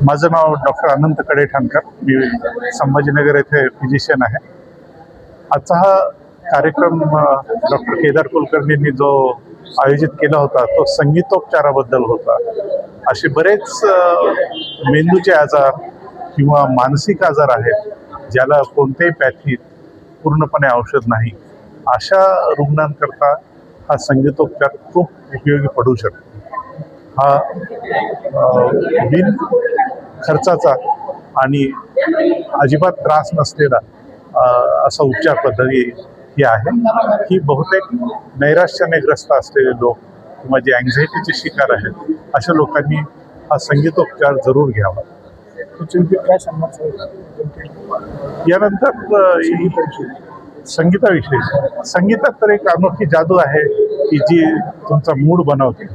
माझं नाव डॉक्टर अनंत कडेठाणकर. मी संभाजीनगर येथे फिजिशियन आहे. आजचा हा कार्यक्रम डॉक्टर केदार कुलकर्णींनी जो आयोजित केला होता तो संगीतोपचाराबद्दल होता. असे बरेच मेंदूचे आजार किंवा मानसिक आजार आहेत ज्याला कोणत्याही पॅथीत पूर्णपणे औषध नाही, अशा रुग्णांकरता हा संगीतोपचार खूप उपयोगी पडू शकतो. हा बिन खर्चाचा आणि अजिबात त्रास नसलेला असा उपचार पद्धती ही आहे. ही बहुतेक नैराश्याने ग्रस्त असलेले लोक किंवा जे अँझायटीचे शिकार आहेत अशा लोकांनी हा संगीतोपचार जरूर घ्यावा. यानंतर संगीताविषयी, संगीतात तर एक अनोखी जादू आहे की जी तुमचा मूड बनवते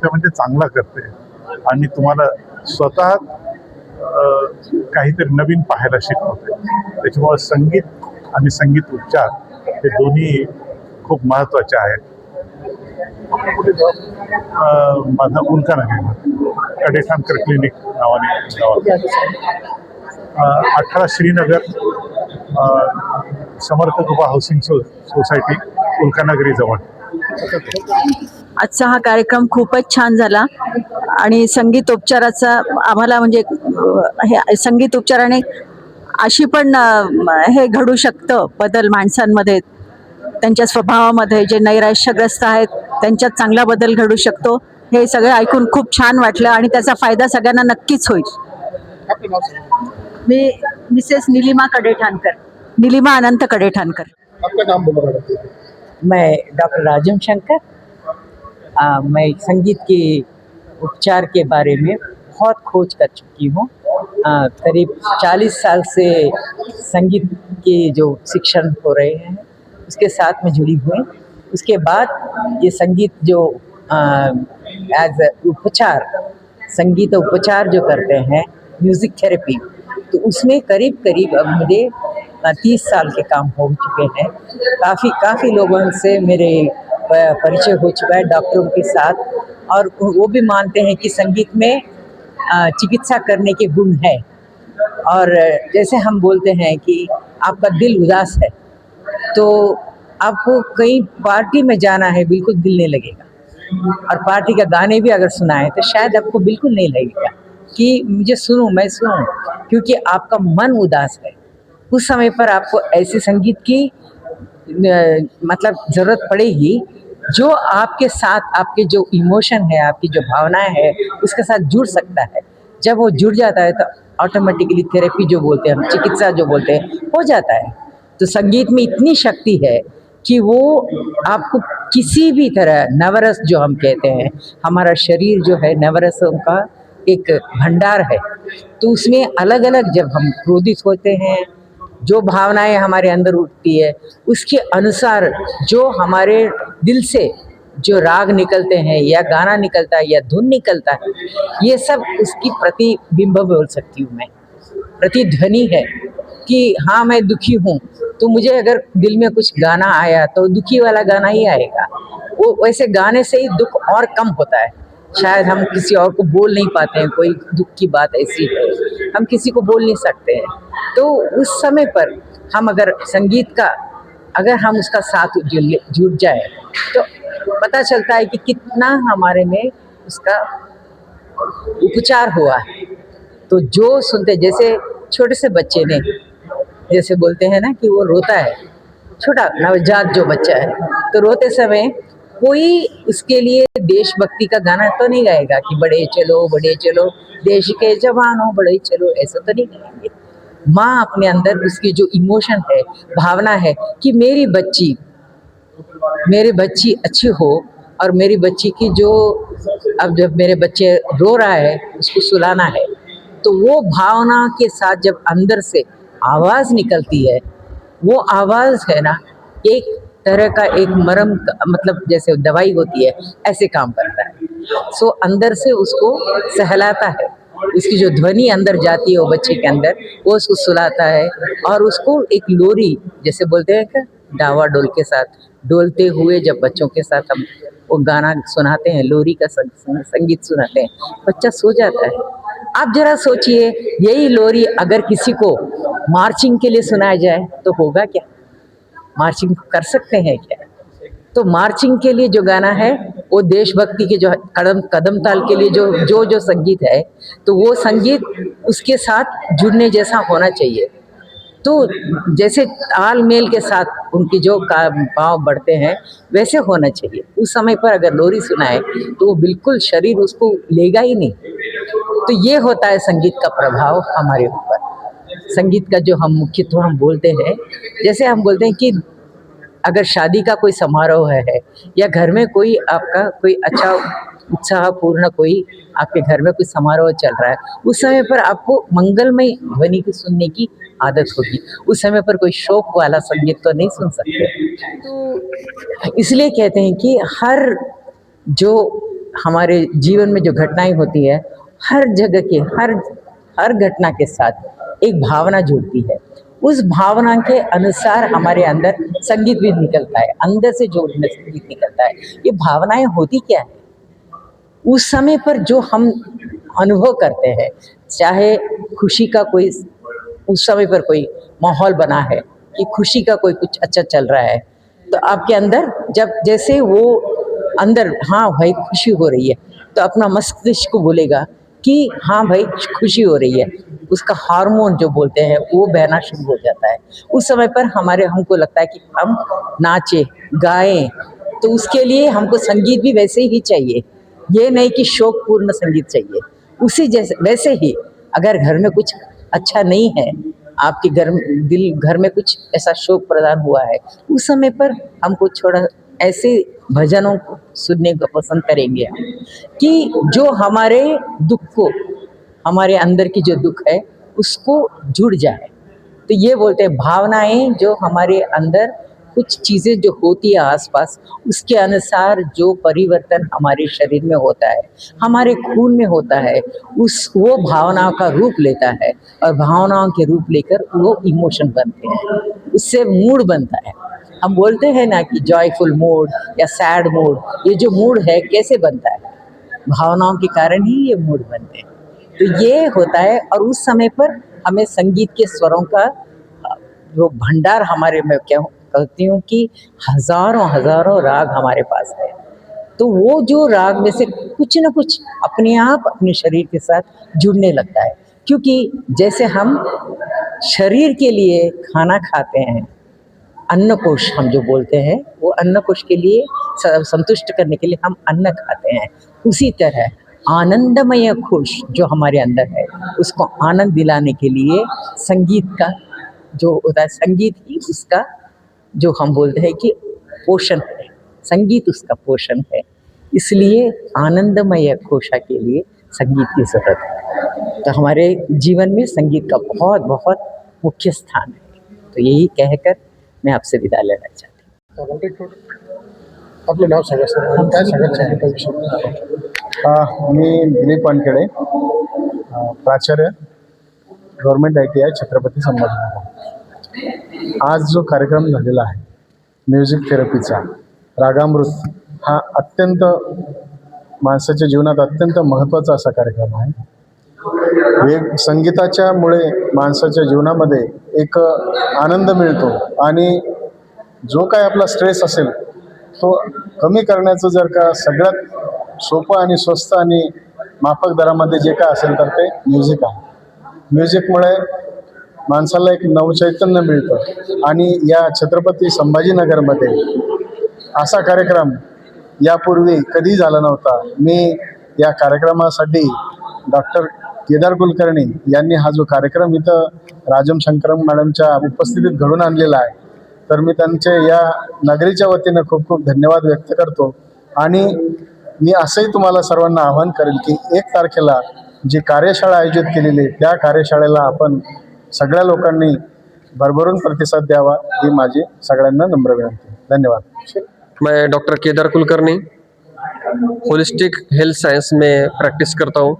म्हणजे चांगला करते आणि तुम्हाला स्वतः काहीतरी नवीन पाहायला शिकवते. त्याच्यामुळे संगीत आणि संगीत उपचार हे दोन्ही खूप महत्त्वाचे आहेत. माझा उल्कानगर कडेठाणकर क्लिनिक नावाने 18 श्रीनगर समर्थ कृपा हाऊसिंग सोसायटी उल्कानगरी जवळ. आजचा हा कार्यक्रम खूपच छान झाला आणि संगीतोपचाराचा आम्हाला म्हणजे हे संगीतोपचाराने अशी पण हे घडू शकतं बदल माणसांमध्ये, त्यांच्या स्वभावामध्ये. जे नैराश्यग्रस्त आहेत त्यांच्यात चांगला बदल घडू शकतो. हे सगळं ऐकून खूप छान वाटलं आणि त्याचा फायदा सगळ्यांना नक्कीच होईल. मी मिसेस नीलिमा कडेठाणकर, नीलिमा अनंत कडेठाणकर. आपका नाम बोला. मैं डॉक्टर राजम शंकर। मैं संगीत के उपचार के बारे में बहुत खोज कर चुकी हूँ। करीब 40 साल से संगीत के जो शिक्षण हो रहे हैं उसके साथ में जुड़ी हुई। उसके बाद ये संगीत जो एज उपचार, संगीत उपचार जो करते हैं, म्यूज़िक थेरेपी, तो उसमें करीब करीब अब मुझे 30 साल के काम हो चुके हैं। काफ़ी लोगों से मेरे परिचय हो चुका है, डॉक्टरों के साथ, और वो भी मानते हैं कि संगीत में चिकित्सा करने के गुण है। और जैसे हम बोलते हैं कि आपका दिल उदास है तो आपको कहीं पार्टी में जाना है, बिल्कुल दिल नहीं लगेगा। और पार्टी का गाने भी अगर सुनाए तो शायद आपको बिल्कुल नहीं लगेगा कि मुझे सुनूं, मैं सुनूं, क्योंकि आपका मन उदास है। उस समय पर आपको ऐसे संगीत की मतलब ज़रूरत पड़ेगी जो आपके साथ, आपके जो इमोशन है, आपकी जो भावनाएं है, उसके साथ जुड़ सकता है। जब वो जुड़ जाता है तो ऑटोमेटिकली थेरेपी जो बोलते हैं हम, चिकित्सा जो बोलते हैं, हो जाता है। तो संगीत में इतनी शक्ति है कि वो आपको किसी भी तरह, नवरस जो हम कहते हैं, हमारा शरीर जो है नवरसों का एक भंडार है। तो उसमें अलग अलग, जब हम क्रोधित होते हैं, जो भावनाएं हमारे अंदर उठती है, उसके अनुसार जो हमारे दिल से जो राग निकलते हैं या गाना निकलता है या धुन निकलता है, ये सब उसकी प्रतिबिंब बोल सकती हूँ मैं, प्रतिध्वनि है कि हाँ मैं दुखी हूँ तो मुझे अगर दिल में कुछ गाना आया तो दुखी वाला गाना ही आएगा। वो वैसे गाने से ही दुख और कम होता है। शायद हम किसी और को बोल नहीं पाते हैं, कोई दुख की बात ऐसी है हम किसी को बोल नहीं सकते हैं, तो उस समय पर हम अगर संगीत का, अगर हम उसका साथ जुड़ जाए तो पता चलता है कि कितना हमारे में उसका उपचार हुआ है। तो जो सुनते, जैसे छोटे से बच्चे ने, जैसे बोलते हैं ना कि वो रोता है, छोटा नवजात जो बच्चा है, तो रोते समय कोई उसके लिए देशभक्ति का गाना तो नहीं गाएगा कि बड़े चलो देश के जवानों बड़े चलो, ऐसा तो नहीं गाएंगे। माँ अपने अंदर उसकी जो इमोशन है, भावना है कि मेरी बच्ची अच्छी हो, और मेरी बच्ची की जो, अब जब मेरे बच्चे रो रहा है उसको सुलाना है, तो वो भावना के साथ जब अंदर से आवाज़ निकलती है, वो आवाज़ है ना, एक तरह का एक मरहम, मतलब जैसे दवाई होती है, ऐसे काम करता है। सो अंदर से उसको सहलाता है, उसकी जो ध्वनि अंदर जाती है वो बच्चे के अंदर, वो उसको सुलाता है। और उसको एक लोरी जैसे बोलते हैं कि डावा डोल के साथ डोलते हुए जब बच्चों के साथ हम वो गाना सुनाते हैं, लोरी का संगीत सुनाते हैं, बच्चा सो जाता है। आप जरा सोचिए, यही लोरी अगर किसी को मार्चिंग के लिए सुनाया जाए तो होगा क्या? मार्चिंग कर सकते हैं क्या? तो मार्चिंग के लिए जो गाना है वो देशभक्ति के जो कदम कदम ताल के लिए जो संगीत है, तो वो संगीत उसके साथ जुड़ने जैसा होना चाहिए। तो जैसे तालमेल के साथ उनकी जो भाव बढ़ते हैं वैसे होना चाहिए। उस समय पर अगर लोरी सुनाए तो वो बिल्कुल शरीर उसको लेगा ही नहीं। तो ये होता है संगीत का प्रभाव हमारे ऊपर। संगीत का जो हम मुख्यत्व हम बोलते हैं, जैसे हम बोलते हैं कि अगर शादी का कोई समारोह है या घर में कोई आपका कोई अच्छा उत्साहपूर्ण कोई आपके घर में कोई समारोह चल रहा है, उस समय पर आपको मंगलमय ध्वनि को सुनने की आदत होगी। उस समय पर कोई शोक वाला संगीत तो नहीं सुन सकते। तो इसलिए कहते हैं कि हर जो हमारे जीवन में जो घटनाएं होती है, हर जगह के हर घटना के साथ एक भावना जुड़ती है। उस भावना के अनुसार हमारे अंदर संगीत भी निकलता है, अंदर से जो संगीत निकलता है। ये भावनाएं होती क्या है? उस समय पर जो हम अनुभव करते हैं, चाहे खुशी का कोई उस समय पर कोई माहौल बना है कि खुशी का कोई कुछ अच्छा चल रहा है, तो आपके अंदर जब जैसे वो अंदर हाँ भाई खुशी हो रही है, तो अपना मस्तिष्क को बोलेगा कि हाँ भाई खुशी हो रही है। उसका हार्मोन जो बोलते हैं वो बहना शुरू हो जाता है। उस समय पर हमको लगता है कि हम नाचे गाएं। तो उसके लिए हमको संगीत भी वैसे ही चाहिए, ये नहीं कि शोकपूर्ण संगीत चाहिए। उसी जैसे वैसे ही अगर घर में कुछ अच्छा नहीं है, आपके घर में कुछ ऐसा शोक प्रदान हुआ है, उस समय पर हमको थोड़ा ऐसे भजनों को सुनने को पसंद करेंगे हम, कि जो हमारे दुख को, हमारे अंदर की जो दुख है उसको जुड़ जाए। तो ये बोलते हैं भावनाएं जो हमारे अंदर कुछ चीज़ें जो होती है आसपास, उसके अनुसार जो परिवर्तन हमारे शरीर में होता है, हमारे खून में होता है, वो भावनाओं का रूप लेता है और भावनाओं के रूप लेकर वो इमोशन बनते हैं, उससे मूड बनता है। हम बोलते हैं ना कि जॉयफुल मूड या सैड मूड, ये जो मूड है कैसे बनता है? भावनाओं के कारण ही ये मूड बनते हैं। तो ये होता है, और उस समय पर हमें संगीत के स्वरों का जो भंडार हमारे में क्या कहती हूँ कि हजारों राग हमारे पास है। तो वो जो राग में से कुछ न कुछ अपने आप अपने शरीर के साथ जुड़ने लगता है। क्योंकि जैसे हम शरीर के लिए खाना खाते हैं, अन्नकोश हम जो बोलते हैं, वो अन्नकोश के लिए संतुष्ट करने के लिए हम अन्न खाते हैं। उसी तरह आनंदमय कोश जो हमारे अंदर है, उसको आनंद दिलाने के लिए संगीत का जो होता है, संगीत ही उसका जो हम बोलते हैं कि पोषण है, संगीत उसका पोषण है। इसलिए आनंदमय कोशा के लिए संगीत की जरूरत है। तो हमारे जीवन में संगीत का बहुत बहुत मुख्य स्थान है। तो यही कहकर मैं आपसे विदा लेना चाहती हूँ। आपलं नाव सांगा सर, काय सांगाल संगीताविषयी? मी दिलीप वानखेडे, प्राचार्य गव्हर्नमेंट ITI छत्रपती संभाजीनगर। आज जो कार्यक्रम झालेला आहे म्युझिक थेरपीचा रागामृत, हा अत्यंत माणसाच्या जीवनात अत्यंत महत्त्वाचा असा कार्यक्रम आहे। संगीताच्या मुळे माणसाच्या जीवनामध्ये एक आनंद मिळतो आणि जो काय आपला स्ट्रेस असेल तो कमी करण्याचं जर का सगळ्यात सोपं आणि स्वस्त आणि माफक दरामध्ये जे काय असेल तर ते म्युझिक आहे। म्युझिकमुळे माणसाला एक नवचैतन्य मिळतं आणि या छत्रपती संभाजीनगरमध्ये असा कार्यक्रम यापूर्वी कधी झाला नव्हता। मी या कार्यक्रमासाठी डॉक्टर केदार कुलकर्णी यांनी हा जो कार्यक्रम इथं राजम शंकरम मॅडमच्या उपस्थितीत घडून आणलेला आहे, तर मी त्यांचे या नगरीच्या वतीनं खूप खूप धन्यवाद व्यक्त करतो। आणि मी असंही तुम्हाला सर्वांना आवाहन करेल की 1 तारखेला जी कार्यशाळा आयोजित केलेली आहे त्या कार्यशाळेला आपण सगळ्या लोकांनी भरभरून प्रतिसाद द्यावा, ही माझी सगळ्यांना नम्र विनंती। धन्यवाद। मैं doctor Kedar Kulkarni holistic health science में प्रैक्टिस करता हूँ।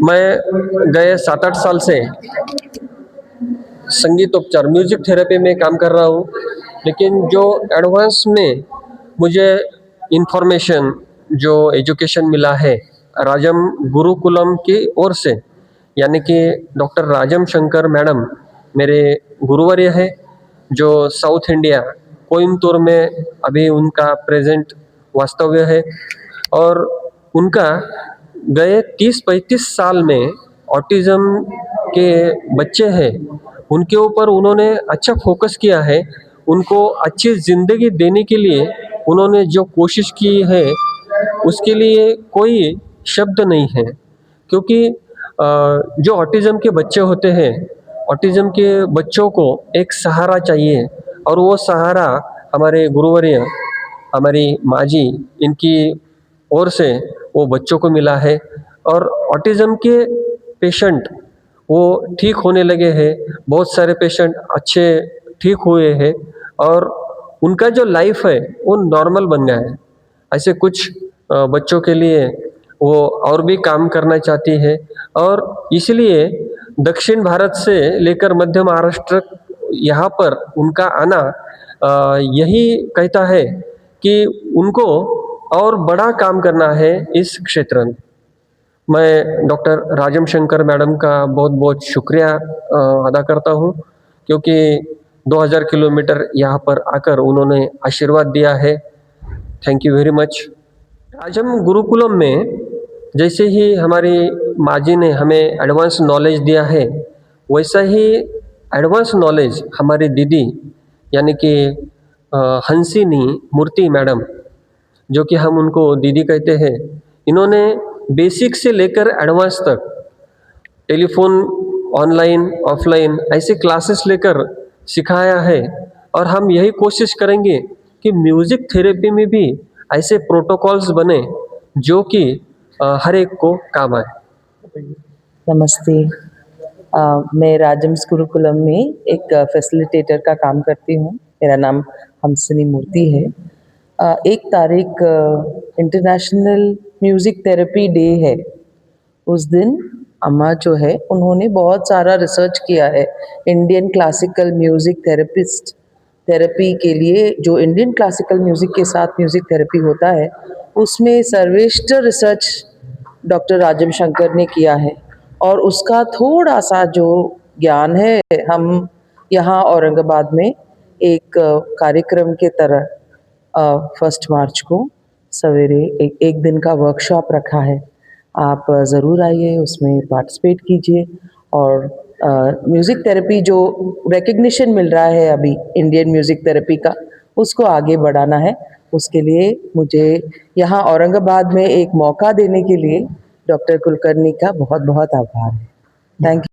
मैं गए 7-8 साल से संगीत उपचार म्यूजिक थेरेपी में काम कर रहा हूँ, लेकिन जो एडवांस में मुझे इन्फॉर्मेशन जो एजुकेशन मिला है राजम गुरुकुलम की ओर से, यानी कि डॉक्टर राजम शंकर मैडम मेरे गुरुवर्य है, जो साउथ इंडिया कोयम्बतूर में अभी उनका प्रेजेंट वास्तव्य है। और उनका गए 30-35 साल में ऑटिज़म के बच्चे हैं उनके ऊपर उन्होंने अच्छा फोकस किया है। उनको अच्छी ज़िंदगी देने के लिए उन्होंने जो कोशिश की है उसके लिए कोई शब्द नहीं है, क्योंकि जो ऑटिज़म के बच्चे होते हैं, ऑटिज़म के बच्चों को एक सहारा चाहिए, और वो सहारा हमारे गुरुवर्य, हमारी माँ जी, इनकी ओर से वो बच्चों को मिला है। और ऑटिज़म के पेशेंट वो ठीक होने लगे हैं, बहुत सारे पेशेंट अच्छे ठीक हुए हैं, और उनका जो लाइफ है वो नॉर्मल बन गया है। ऐसे कुछ बच्चों के लिए वो और भी काम करना चाहती है, और इसलिए दक्षिण भारत से लेकर मध्य महाराष्ट्र यहाँ पर उनका आना यही कहता है कि उनको और बड़ा काम करना है इस क्षेत्र में। मैं डॉक्टर राजम शंकर मैडम का बहुत बहुत शुक्रिया अदा करता हूँ, क्योंकि 2000 किलोमीटर यहाँ पर आकर उन्होंने आशीर्वाद दिया है। Thank you very much. राजम गुरुकुलम में जैसे ही हमारी माँ जी ने हमें एडवांस नॉलेज दिया है, वैसा ही एडवांस नॉलेज हमारी दीदी यानी कि हंसिनी मूर्ति मैडम, जो कि हम उनको दीदी कहते हैं, इन्होंने बेसिक से लेकर एडवांस तक टेलीफोन, ऑनलाइन, ऑफलाइन ऐसे क्लासेस लेकर सिखाया है। और हम यही कोशिश करेंगे कि म्यूज़िक थेरेपी में भी ऐसे प्रोटोकॉल्स बने जो कि हर एक को काम आए। नमस्ते। मैं राजम्स गुरुकुलम में एक फैसिलिटेटर का काम करती हूँ। मेरा नाम हंसिनी मूर्ति है। 1 तारीख इंटरनेशनल म्यूज़िक थेरेपी डे है। उस दिन अम्मा जो है उन्होंने बहुत सारा रिसर्च किया है इंडियन क्लासिकल म्यूज़िक थेरेपी के लिए। जो इंडियन क्लासिकल म्यूज़िक के साथ म्यूज़िक थेरेपी होता है उसमें सर्वश्रेष्ठ रिसर्च डॉक्टर राजम शंकर ने किया है, और उसका थोड़ा सा जो ज्ञान है हम यहाँ औरंगाबाद में एक कार्यक्रम के तरह 1 मार्च को सवेरे एक दिन का वर्कशॉप रखा है। आप ज़रूर आइए, उसमें पार्टिसिपेट कीजिए। और म्यूज़िक थेरेपी जो रिकग्निशन मिल रहा है अभी इंडियन म्यूज़िक थेरेपी का, उसको आगे बढ़ाना है। उसके लिए मुझे यहाँ औरंगाबाद में एक मौका देने के लिए डॉक्टर कुलकर्णी का बहुत बहुत आभार है। Thank you.